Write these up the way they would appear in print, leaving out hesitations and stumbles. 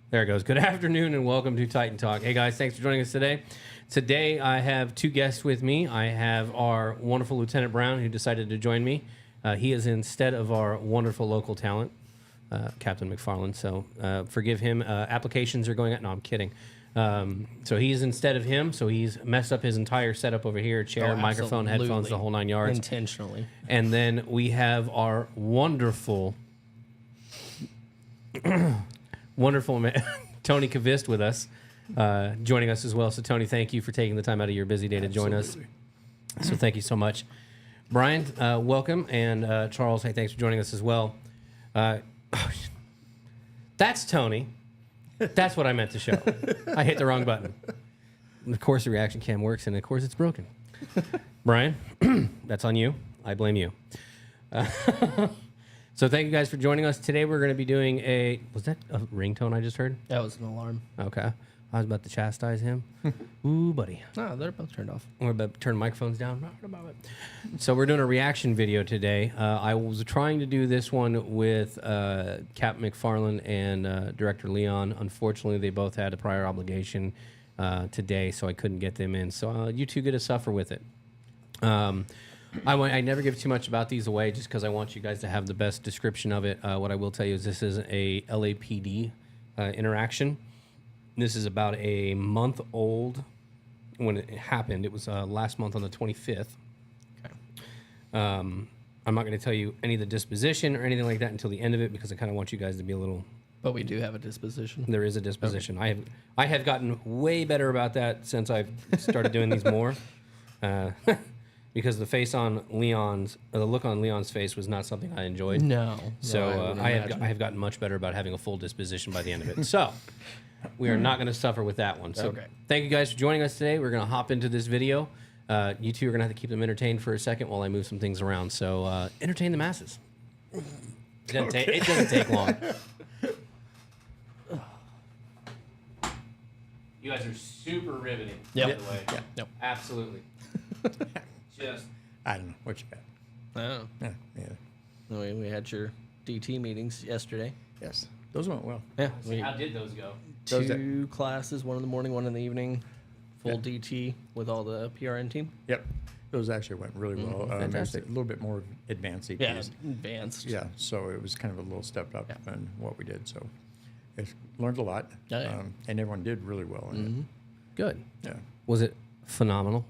There it goes. Good afternoon and welcome to Titan Talk. Hey guys, thanks for joining us today. Today I have two guests with me. I have our wonderful Lieutenant Brown who decided to join me. He is instead of our wonderful local talent, Captain McFarland. So forgive him. Applications are going out. No, I'm kidding. So he's instead of him. So he's messed up his entire setup over here: chair, microphone, headphones, the whole 9 yards. Intentionally. And then we have our wonderful man, Tony Kavist with us, joining us as well. So Tony, thank you for taking the time out of your busy day to join us. So thank you so much. Brian, welcome. And Charles, hey, thanks for joining us as well. That's Tony. That's what I meant to show. I hit the wrong button. Of course the reaction cam works, and of course it's broken. Brian, that's on you. I blame you. So thank you guys for joining us. Today we're going to be doing a... Was that a ringtone I just heard? That was an alarm. Okay. I was about to chastise him. Ooh, buddy. No, they're both turned off. We're about to turn the microphones down. So we're doing a reaction video today. I was trying to do this one with Cap McFarland and Director Leon. Unfortunately, they both had a prior obligation today, so I couldn't get them in. So you two get to suffer with it. I never give too much about these away just because I want you guys to have the best description of it. What I will tell you is this is a LAPD interaction. This is about a month old when it happened. It was last month on the 25th. Okay. I'm not going to tell you any of the disposition or anything like that until the end of it because I kind of want you guys to be a little... But we do have a disposition. There is a disposition. Okay. I have gotten way better about that since I've started doing these more. Because the look on Leon's face was not something I enjoyed. No. So I have gotten much better about having a full disposition by the end of it. So we are not going to suffer with that one. So Thank you guys for joining us today. We're going to hop into this video. You two are going to have to keep them entertained for a second while I move some things around. So entertain the masses. It doesn't take long. You guys are super riveting, by the way. Yeah. Yep. Absolutely. Just, I don't know what you got. Oh. Yeah. We had your DT meetings yesterday. Yes. Those went well. Yeah. how did those go? Two classes, one in the morning, one in the evening. Full DT with all the PRN team. Yep. Those actually went really well. Fantastic. A little bit more advanced EPs. Yeah, advanced. Yeah. So it was kind of a little step up in what we did. So I learned a lot. Yeah. And everyone did really well in Good. it. Yeah. Was it phenomenal?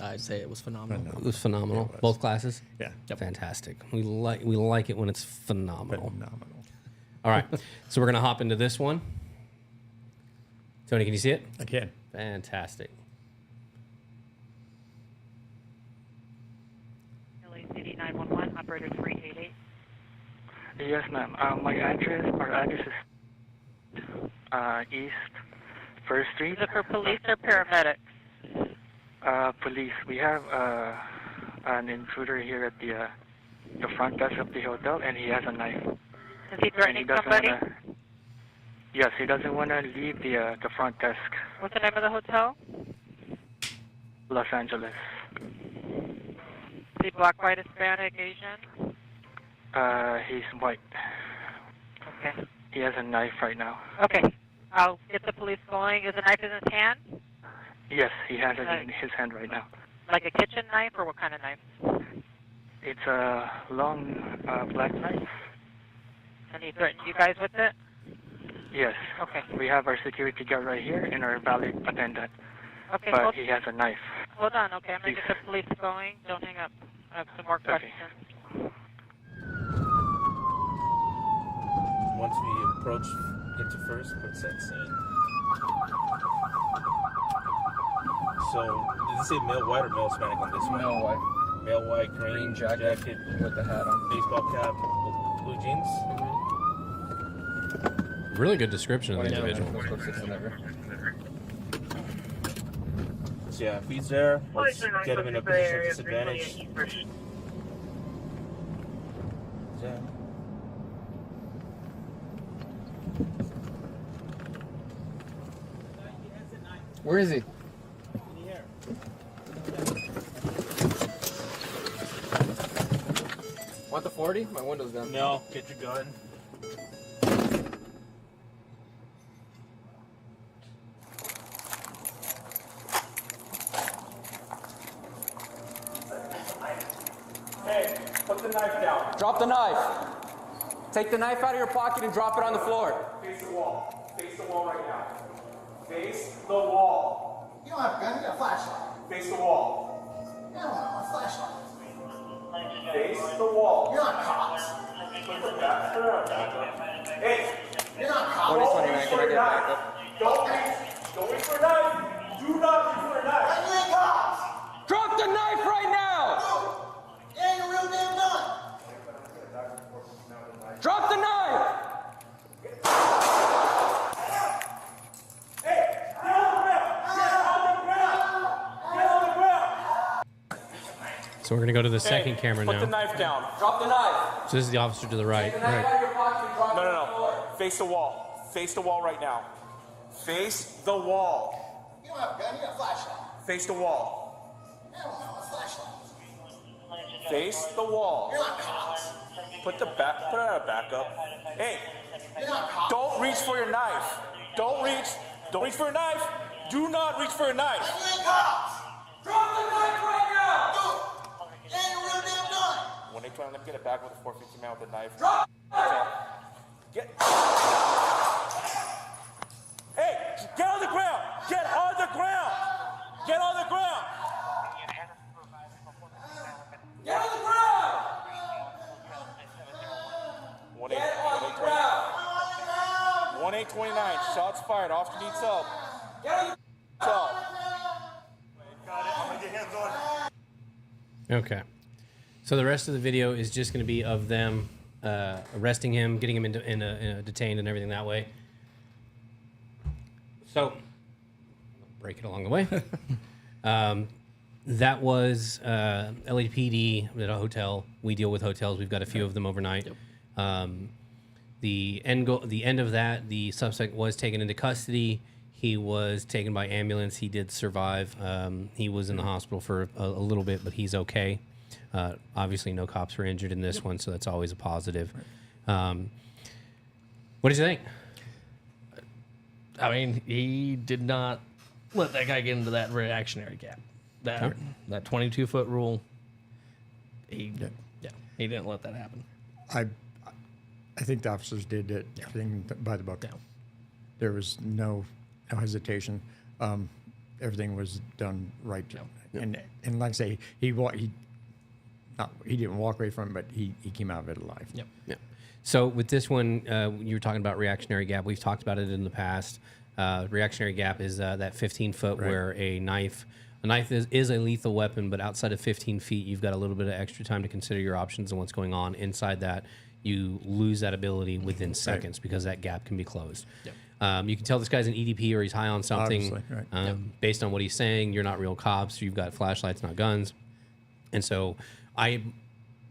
I'd say it was phenomenal. It was phenomenal. It was. Both classes? Yeah. Yep. Fantastic. We like it when it's phenomenal. Phenomenal. All right. So we're going to hop into this one. Tony, can you see it? I can. Fantastic. LACD 911, operator 388. Yes, ma'am. Our address is East 1st Street. Is it for police or paramedics? Police. We have an intruder here at the front desk of the hotel, and he has a knife. Is he threatening somebody? Yes, he doesn't want to leave the front desk. What's the name of the hotel? Los Angeles. Is he black, white, Hispanic, Asian? He's white. Okay. He has a knife right now. Okay. I'll get the police going. Is the knife in his hand? Yes, he has it in his hand right now. Like a kitchen knife, or what kind of knife? It's a long black knife. And he threatened you guys with it? Yes. Okay. We have our security guard right here and our valet attendant. Okay, But he has a knife. hold on. Okay, I'm going to get the police going. Don't hang up. I have some more questions. Once we approach into first, quick set scene. So, did you say male white or male Hispanic on this one? Male white. Male white, green jacket with the hat on. baseball cap, blue jeans. Really good description of the individual. So yeah, if he's there, let's get him in a position of disadvantage. Yeah. Where is he? Want the 40? My window's down. No, get your gun. Put the knife down. Drop the knife. Take the knife out of your pocket and drop it on the floor. Face the wall. Face the wall right now. Face the wall. You don't have a gun, you got a flashlight. Face the wall. You don't have a flashlight. Face the wall. You're not cops. Put the back. Put it on back. Hey, You're not cops. don't reach for a knife. Don't reach. Don't reach for a knife. Do not reach for a knife. You ain't cops. Drop the knife right now. You ain't a real damn gun. Drop the knife. Hey, get on the ground. Get on the ground. Get on the ground. So we're going to go to the second camera Put the now. knife down. Drop the knife. So this is the officer to the right. Take the knife out of your pocket and drop it on the floor. Face the wall. Face the wall right now. Face the wall. You don't have a gun, you got a flashlight. Face the wall. You don't have a flashlight. Face the wall. You're not cops. Put it on a backup. Hey, You're not cops. don't reach for your knife. Don't reach for a knife. Do not reach for a knife. You ain't cops. Drop the knife right now. You ain't a real damn gun. When they try to get it back with a 450 man with a knife. Drop. Get. Hey, get on the ground. Get on the ground. Get on the ground. Get on the ground. 1829. Shots fired. Officer needs help. Get on the Help. Okay. So the rest of the video is just going to be of them arresting him, getting him detained and everything that way. So, break it along the way. That was LAPD at a hotel. We deal with hotels. We've got a few of them overnight. The end of that, the suspect was taken into custody. He was taken by ambulance. He did survive. He was in the hospital for a little bit, but he's okay. Obviously, no cops were injured in this one, so that's always a positive. What did you think? I mean, he did not let that guy get into that reactionary gap. That 22-foot rule. He didn't let that happen. I think the officers did everything by the book. There was no hesitation. Everything was done right. And like I say, he didn't walk away from it, but he came out of it alive. Yeah. So with this one, you were talking about reactionary gap. We've talked about it in the past. Reactionary gap is that 15 foot where a knife is a lethal weapon, but outside of 15 feet, you've got a little bit of extra time to consider your options and what's going on. Inside that, you lose that ability within seconds because that gap can be closed. You can tell this guy's an EDP or he's high on something. Based on what he's saying, you're not real cops. You've got flashlights, not guns. And so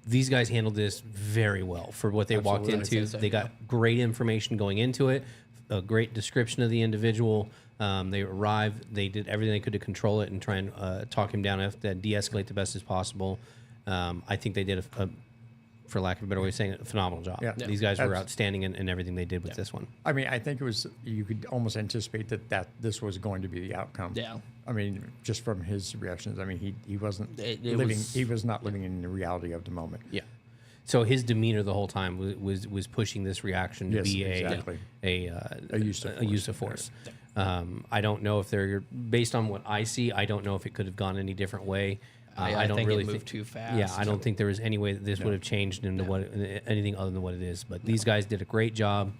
these guys handled this very well for what they walked into. They got great information going into it, a great description of the individual. They arrived. They did everything they could to control it and try and talk him down, de-escalate the best as possible. I think they did, for lack of a better way of saying it, a phenomenal job. These guys were outstanding in everything they did with this one. I mean, I think it was, you could almost anticipate that this was going to be the outcome. I mean, just from his reactions. I mean, he wasn't he was not living in the reality of the moment. So his demeanor the whole time was pushing this reaction to be a use of force. I don't know if they're, based on what I see, I don't know if it could have gone any different way. I don't think really it moved too fast. Yeah, I don't think there was any way that this would have changed into anything other than what it is. But these guys did a great job.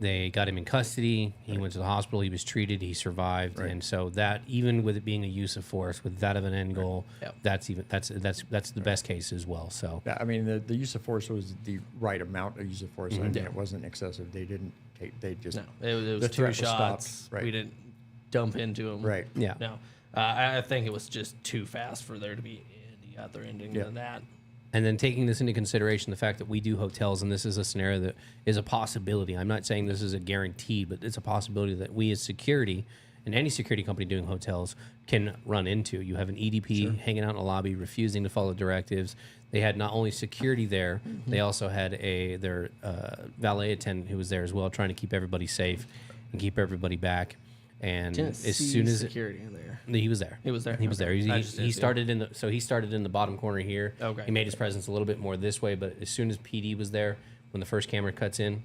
They got him in custody. He went to the hospital. He was treated. He survived. And so that, even with it being a use of force, with that of an end goal, that's the best case as well. So yeah, I mean, the use of force was the right amount of use of force. I mean, it wasn't excessive. They didn't take. They just it was 2 shots. We didn't dump into him. No. I think it was just too fast for there to be any other ending than that. And then taking this into consideration, the fact that we do hotels, and this is a scenario that is a possibility. I'm not saying this is a guarantee, but it's a possibility that we as security, and any security company doing hotels, can run into. You have an EDP hanging out in the lobby, refusing to follow directives. They had not only security there, they also had their valet attendant who was there as well, trying to keep everybody safe and keep everybody back. And Didn't as see soon as security in there. he was there, He was there? He was Okay. there. I He, just he didn't see started in the he started in the bottom corner here. Okay. He made his presence a little bit more this way, but as soon as PD was there, when the first camera cuts in,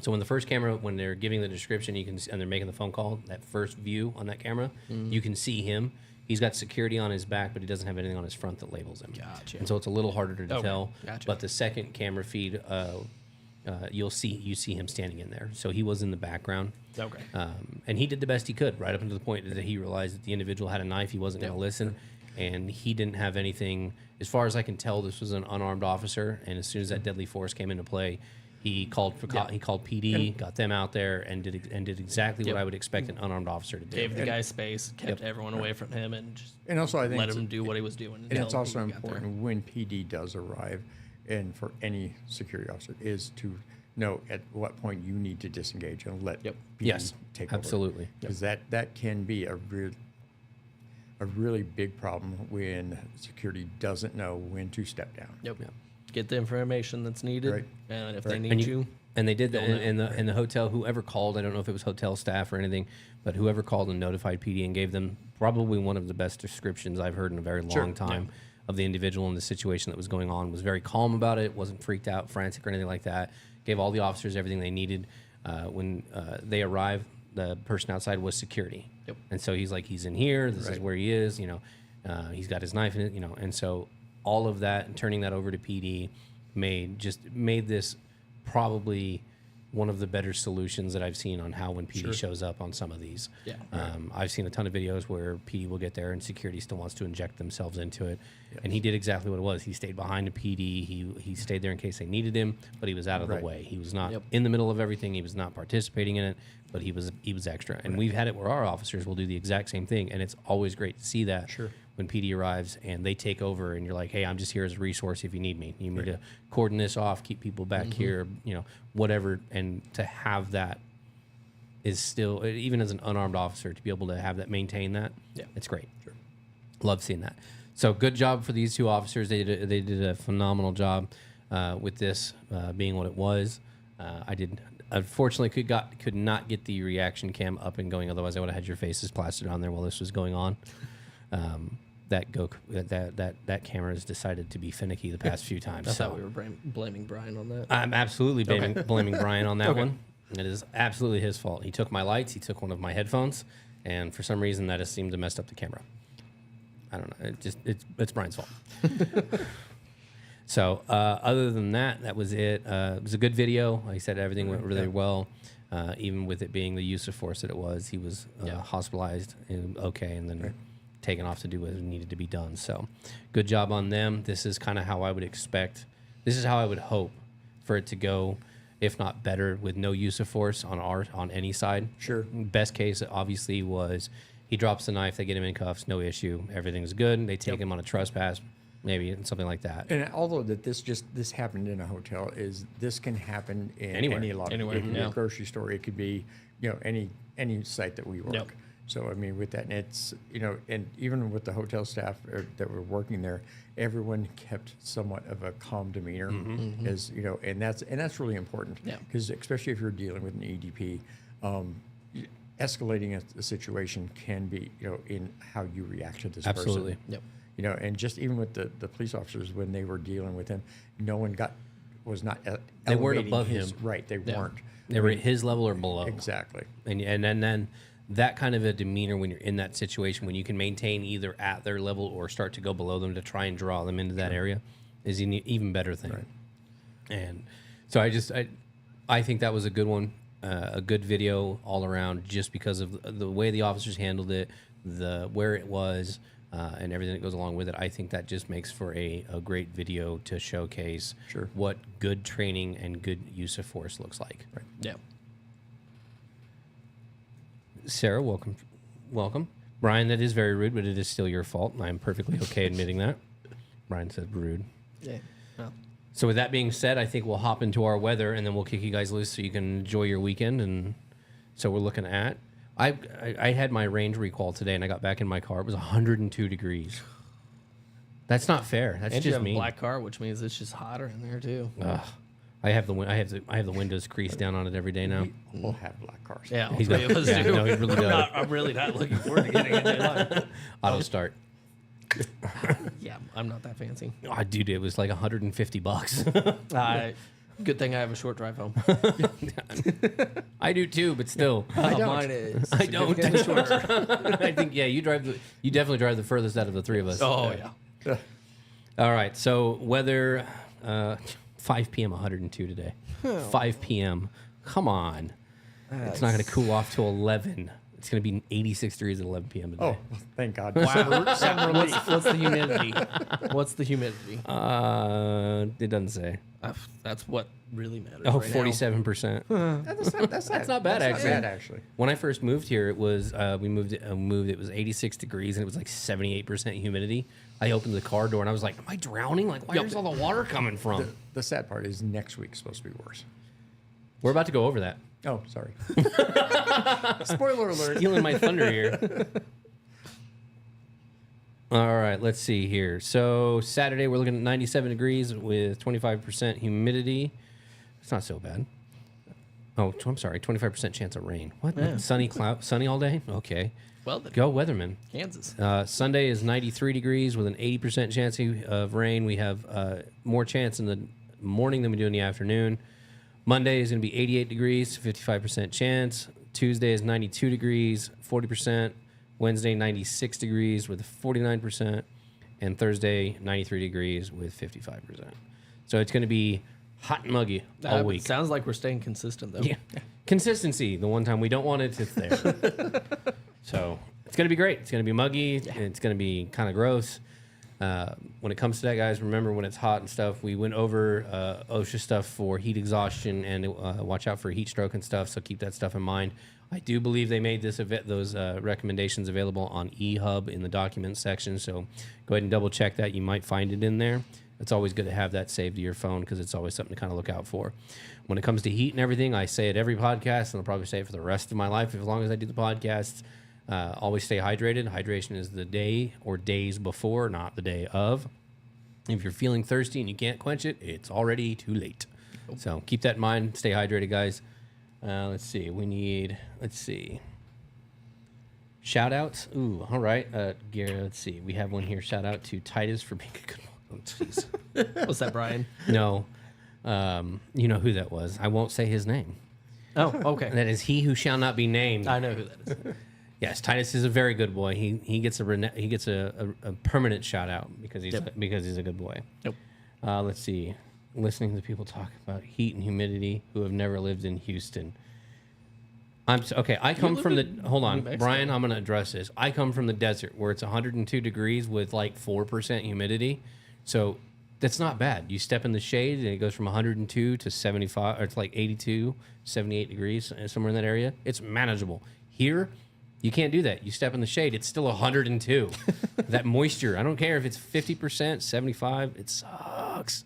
so when the first camera, when they're giving the description, you can and they're making the phone call, that first view on that camera, you can see him. He's got security on his back, but he doesn't have anything on his front that labels him. Gotcha. And so it's a little harder to Okay. tell. Gotcha. But the second camera feed, you see him standing in there. So he was in the background. Okay. And he did the best he could, right up until the point that he realized that the individual had a knife. He wasn't going to listen, and he didn't have anything. As far as I can tell, this was an unarmed officer. And as soon as that deadly force came into play, he called he called PD, got them out there, and did exactly what I would expect an unarmed officer to do. Gave the guy space, kept everyone away from him, and just And also, I think let it's- him do what he was doing. And it's until also he got there. important when PD does arrive, and for any security officer, is to know at what point you need to disengage and let PD Yes, take absolutely. Because that can be a really big problem when security doesn't know when to step down. Yep. Get the information that's needed, Right. and if Right. they need And you, and they did that They'll in the hotel. Whoever called, I don't know if it was hotel staff or anything, but whoever called and notified PD and gave them probably one of the best descriptions I've heard in a very long time of the individual and the situation that was going on. Was very calm about it. Wasn't freaked out, frantic, or anything like that. Gave all the officers everything they needed. When they arrived, the person outside was security. Yep. And so he's like, he's in here. This is where he is. You know, he's got his knife in it. You know, and so all of that and turning that over to PD made this probably one of the better solutions that I've seen on how when PD shows up on some of these. Yeah. I've seen a ton of videos where PD will get there and security still wants to inject themselves into it. And he did exactly what it was. He stayed behind the PD. He stayed there in case they needed him, but he was out of the way. He was not in the middle of everything. He was not participating in it, but he was extra. And we've had it where our officers will do the exact same thing, and it's always great to see that. When PD arrives and they take over, and you're like, hey, I'm just here as a resource if you need me. You need me to cordon this off, keep people back here, you know, whatever. And to have that is still, even as an unarmed officer, to be able to have that, maintain that, it's great. Love seeing that. So good job for these two officers. They did a phenomenal job with this being what it was. Unfortunately, could not get the reaction cam up and going. Otherwise, I would have had your faces plastered on there while this was going on. That camera has decided to be finicky the past few times. I thought we were blaming Brian on that. I'm absolutely blaming Brian on that one. It is absolutely his fault. He took my lights. He took one of my headphones, and for some reason that has seemed to mess up the camera. I don't know. It's Brian's fault. So other than that, that was it. It was a good video. Like I said, everything went really well. Even with it being the use of force that it was, he was hospitalized and and then taken off to do what needed to be done. So good job on them. This is kind of how I would expect. This is how I would hope for it to go, if not better, with no use of force on any side. Best case obviously was he drops the knife, they get him in cuffs, no issue, everything's good. They take him on a trespass, maybe something like that. And although that this happened in a hotel, this can happen in Anywhere. any lobby. Anywhere, It could be a grocery store. It could be, you know, any site that we work. So I mean, with that, and it's, you know, and even with the hotel staff that were working there, everyone kept somewhat of a calm demeanor, as you know, and that's really important. Because especially if you're dealing with an EDP, escalating a situation can be, you know, in how you react to this Absolutely. person. You know, and just even with the police officers when they were dealing with him, no one was not. They weren't elevating above his, him. right? They weren't. They were at his level or below. Exactly. And then that kind of a demeanor when you're in that situation, when you can maintain either at their level or start to go below them to try and draw them into that area, is an even better thing. Right. And so I think that was a good one, a good video all around, just because of the way the officers handled it, where it was, and everything that goes along with it. I think that just makes for a great video to showcase what good training and good use of force looks like. Right. Yeah. Sarah, welcome. Brian, that is very rude, but it is still your fault, and I'm perfectly okay admitting that. Brian said rude. Yeah. Well, So with that being said, I think we'll hop into our weather, and then we'll kick you guys loose so you can enjoy your weekend. And so we're looking at, I had my range recall today, and I got back in my car. It was 102 degrees. That's not fair. That's and you just have a mean. black car, which means it's just hotter in there too. Ugh. I have the windows creased down on it every day now. We'll have black cars. Yeah, He's three got- of us yeah, do. no, he really does. I'm really not looking forward to getting a daylight. Auto start. Yeah, I'm not that fancy. Oh, dude, it was like $150. Good thing I have a short drive home. I do too, but still, Mine is. I don't. significantly shorter. I think you definitely drive the furthest out of the three of us. Oh yeah. All right. So weather, 5 p.m. 102 today. 5 p.m. Come on. It's not going to cool off till 11. It's going to be 86 degrees at 11 p.m. today. Oh, well, thank God. Wow. Some relief. What's the humidity? What's the humidity? It doesn't say. That's what really matters. Oh, right now. 47%. That's not bad, actually. Not bad, actually. When I first moved here, it was we moved. It was 86 degrees and it was like 78% humidity. I opened the car door and I was like, "Am I drowning? Like, where's all the water coming from?" The sad part is next week's supposed to be worse. We're about to go over that. Oh, sorry. Spoiler alert. Stealing my thunder here. All right, let's see here. So Saturday we're looking at 97 degrees with 25% humidity. It's not so bad. Oh, I'm sorry, 25% chance of rain. What? Yeah. Sunny all day? Okay. Well, then, Go weatherman. Kansas. Sunday is 93 degrees with an 80% chance of rain. We have more chance in the morning than we do in the afternoon. Monday is going to be 88 degrees, 55% chance. Tuesday is 92 degrees, 40%. Wednesday, 96 degrees with a 49%. And Thursday, 93 degrees with 55%. So it's going to be hot and muggy all week. Sounds like we're staying consistent, though. Yeah. Consistency. The one time we don't want it, it's there. So it's going to be great. It's going to be muggy. Yeah. It's going to be kind of gross. When it comes to that, guys, remember when it's hot and stuff, we went over OSHA stuff for heat exhaustion and watch out for heat stroke and stuff. So keep that stuff in mind. I do believe they made those recommendations available on eHub in the documents section. So go ahead and double check that. You might find it in there. It's always good to have that saved to your phone because it's always something to kind of look out for. When it comes to heat and everything, I say it every podcast, and I'll probably say it for the rest of my life as long as I do the podcasts. Always stay hydrated. Hydration is the day or days before, not the day of. If you're feeling thirsty and you can't quench it, it's already too late. So keep that in mind. Stay hydrated, guys. Let's see. Shout outs. Ooh, all right. Gary, let's see. We have one here. Shout out to Titus for being a good one. Oh, jeez. Was that Brian? No. You know who that was. I won't say his name. Oh, okay. That is he who shall not be named. I know who that is. Yes, Titus is a very good boy. He gets a permanent shout out because he's a good boy. Yep. Let's see. Listening to people talk about heat and humidity who have never lived in Houston. I come from the hold on, Brian. I'm going to address this. I come from the desert where it's 102 degrees with like 4% humidity, so that's not bad. You step in the shade and it goes from 102 to 75, or it's like 82, 78 degrees somewhere in that area. It's manageable. Here, you can't do that. You step in the shade, it's still 102. That moisture, I don't care if it's 50%, 75, it sucks.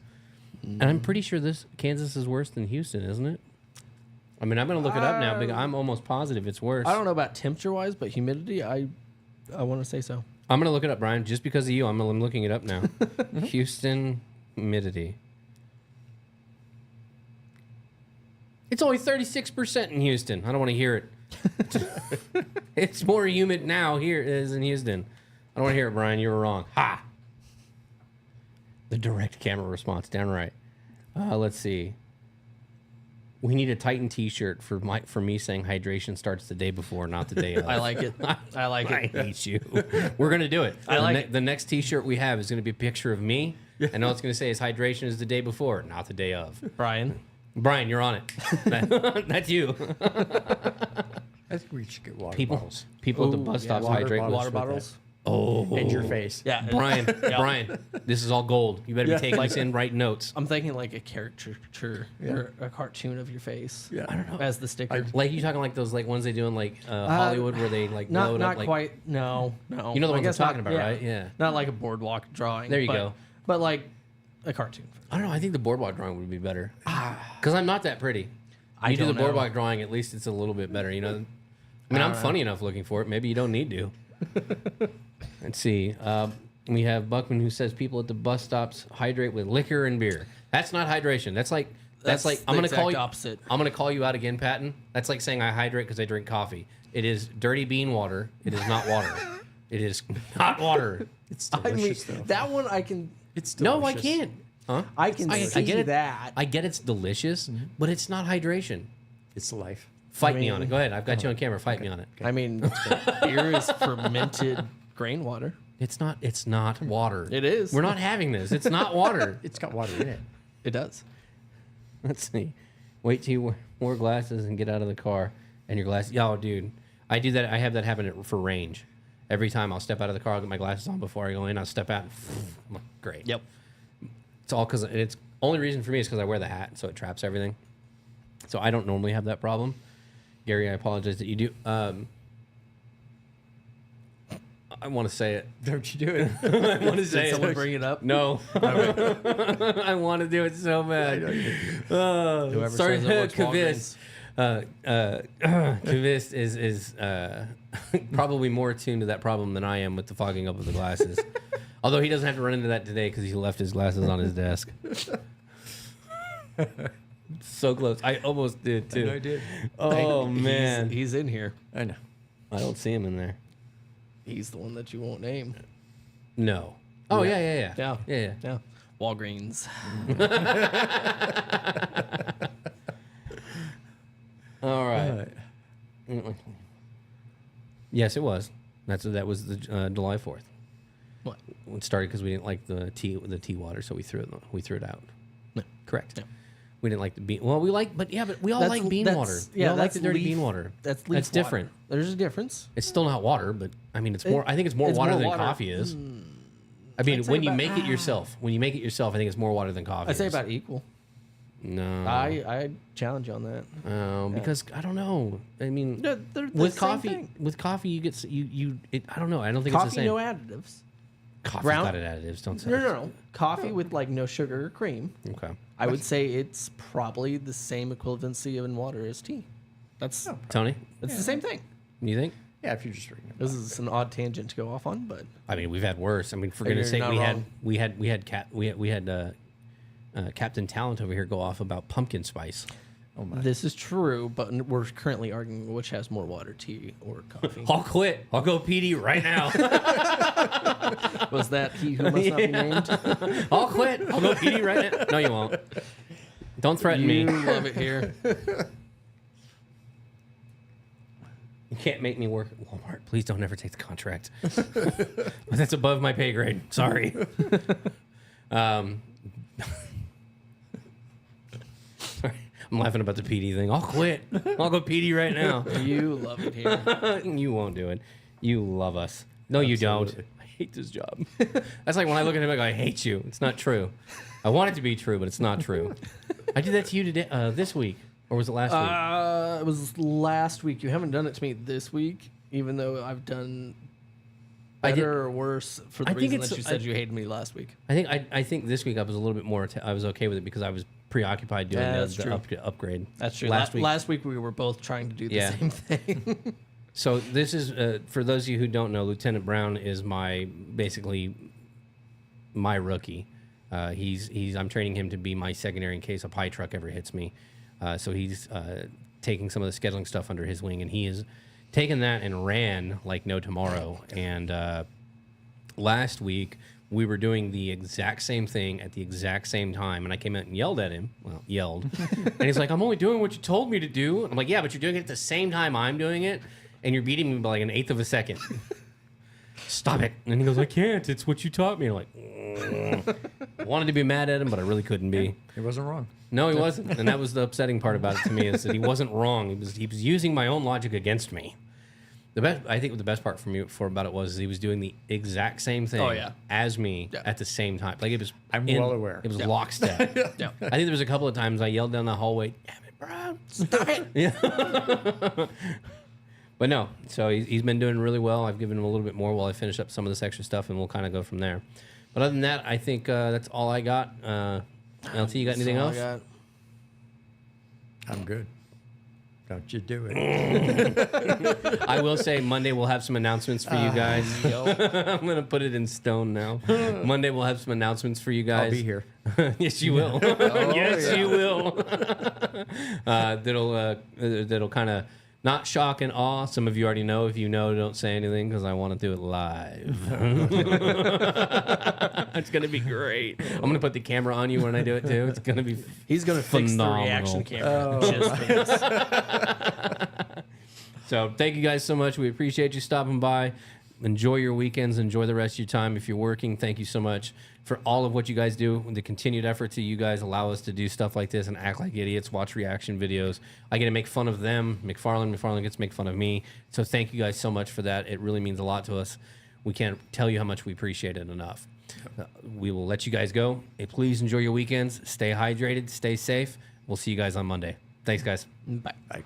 And I'm pretty sure Kansas is worse than Houston, isn't it? I mean, I'm going to look it up now, but I'm almost positive it's worse. I don't know about temperature-wise, but humidity, I want to say so. I'm going to look it up, Brian, just because of you. I'm looking it up now. Houston humidity. It's only 36% in Houston. I don't want to hear it. It's more humid now here as in Houston. I don't want to hear it, Brian. You were wrong. Ha! The direct camera response, downright. Let's see. We need a Titan T-shirt for me saying hydration starts the day before, not the day of. I like it. I like I it. hate you. We're gonna do it. I like it. The next T-shirt we have is gonna be a picture of me, and all it's gonna say is hydration is the day before, not the day of. Brian, You're on it. That's you. I think we should get water People at the bus stops hydrate. water bottles. Oh, in your face. Yeah, Brian, this is all gold. You better be taking this in, writing notes. I'm thinking like a caricature or a cartoon of your face. Yeah. I don't know. As the sticker. Like you talking like those like ones they do in like Hollywood where they like not load not up like quite. No. You know the I ones I'm guess talking not- about, right? Yeah. Not like a boardwalk drawing. There you go. But like a cartoon. I don't know. I think the boardwalk drawing would be better because I'm not that pretty. I You do the don't know. boardwalk drawing, at least it's a little bit better. You know, I mean, I'm funny enough looking for it. Maybe you don't need to. Let's see. We have Buckman who says people at the bus stops hydrate with liquor and beer. That's not hydration. That's like That's like the I'm gonna exact call you. opposite. I'm gonna call you out again, Patton. That's like saying I hydrate because I drink coffee. It is dirty bean water. It is not water. It is not water. It's I mean, delicious, though. that one I can. It's delicious. No, I can't. Huh? I can see get it. that. I get it's delicious, but it's not hydration. It's life. Fight me on it. Go ahead. I've got you on camera. Fight me on it. I mean, beer is fermented grain water. It's not. It's not water. It is. We're not having this. It's not water. It's got water in it. It does. Let's see. Wait till you wear glasses and get out of the car, and your glasses. Yo, dude, I do that. I have that happen for range. Every time I'll step out of the car, I'll get my glasses on before I go in. I'll step out. I'm like, great. Yep. It's all because it's only reason for me is because I wear the hat, so it traps everything. So I don't normally have that problem. Gary, I apologize that you do. I want to say it. Don't you do it? I want to say Did it. someone bring it up? No. I want to do it so bad. Whoever Sorry, says it works Kavis. Kavis is probably more attuned to that problem than I am with the fogging up of the glasses. Although he doesn't have to run into that today because he left his glasses on his desk. So close. I almost did too. I know I did. Oh man, He's in here. I know. I don't see him in there. He's the one that you won't name. No. Oh yeah. Yeah. Walgreens. All right. Yes, it was. That was the July 4th. What? It started because we didn't like the tea water, so we threw it out. No. Correct. No. We didn't like the bean. Well, we all like bean water. We all like the dirty bean water. That's leaf different. Water. There's a difference. It's still not water, but I mean, it's more. I think it's more water than coffee is. I mean, I'd say when you about- make it yourself, I think it's more water than coffee. I'd say is. about equal. No. I challenge you on that. Because I don't know. I mean, No, they're the with same coffee, thing. you get I don't know. I don't think Coffee, it's the same. no additives. Coffee Brown- got additives. Don't say. No. Coffee with like no sugar or cream. Okay. I would say it's probably the same equivalency in water as tea. That's Tony, it's the same thing. you think? Yeah, if you're just drinking it. This is an odd tangent to go off on, but I mean, we've had worse. I mean, for You're goodness sake, not we wrong. had Captain Talent over here go off about pumpkin spice. Oh my. this is true. But we're currently arguing which has more water, tea or coffee. I'll quit. I'll go PD right now. Was that he who must not be named? I'll quit. I'll go PD right now. No, you won't. Don't threaten You me. love it here. You can't make me work at Walmart. Please don't ever take the contract. That's above my pay grade. Sorry. Sorry. I'm laughing about the PD thing. I'll quit. I'll go PD right now. You love it here. You won't do it. You love us. No, you don't. I hate this job. That's like when I look at him, I go, I hate you. It's not true. I want it to be true, but it's not true. I did that to you today, this week. Or was it last week? It was last week. You haven't done it to me this week, even though I've done I did- better or worse for the I think reason it's- that you said you hated me last week. I think this week I was a little bit more. I was okay with it because I was preoccupied doing Yeah, that's the true. upgrade. That's true. Last week. We were both trying to do the Yeah. same thing. So this is for those of you who don't know, Lieutenant Brown is basically my rookie. I'm training him to be my secondary in case a pie truck ever hits me. So he's taking some of the scheduling stuff under his wing, and he has taken that and ran like no tomorrow. And last week we were doing the exact same thing at the exact same time, and I came out and yelled at him. Well, yelled, and he's like, "I'm only doing what you told me to do." I'm like, "Yeah, but you're doing it at the same time I'm doing it, and you're beating me by like an eighth of a second." Stop it. And he goes, "I can't. It's what you taught me." I'm like, I wanted to be mad at him, but I really couldn't be. It wasn't wrong. No, he wasn't. And that was the upsetting part about it to me is that he wasn't wrong. He was using my own logic against me. I think the best part about it was he was doing the exact same thing as me at the same time. Like it was. I'm well aware. It was lockstep. Yeah. I think there was a couple of times I yelled down the hallway, "Damn it, Brown, stop it!" Yeah. But no, so he's been doing really well. I've given him a little bit more while I finish up some of this extra stuff, and we'll kind of go from there. But other than that, I think that's all I got. LT, you got anything else? I'm good. Don't you do it. I will say Monday we'll have some announcements for you guys. I'm going to put it in stone now. Monday we'll have some announcements for you guys. I'll be here. Yes, you will. Yes, you will. That'll kind of not shock and awe. Some of you already know. If you know, don't say anything because I want to do it live. It's going to be great. I'm going to put the camera on you when I do it too. It's going to be He's going to fix the phenomenal. reaction camera just for this. So thank you guys so much. We appreciate you stopping by. Enjoy your weekends. Enjoy the rest of your time. If you're working, thank you so much for all of what you guys do. The continued effort to you guys allow us to do stuff like this and act like idiots, watch reaction videos. I get to make fun of them. McFarland gets to make fun of me. So thank you guys so much for that. It really means a lot to us. We can't tell you how much we appreciate it enough. We will let you guys go. Hey, please enjoy your weekends. Stay hydrated. Stay safe. We'll see you guys on Monday. Thanks, guys. Bye. Bye.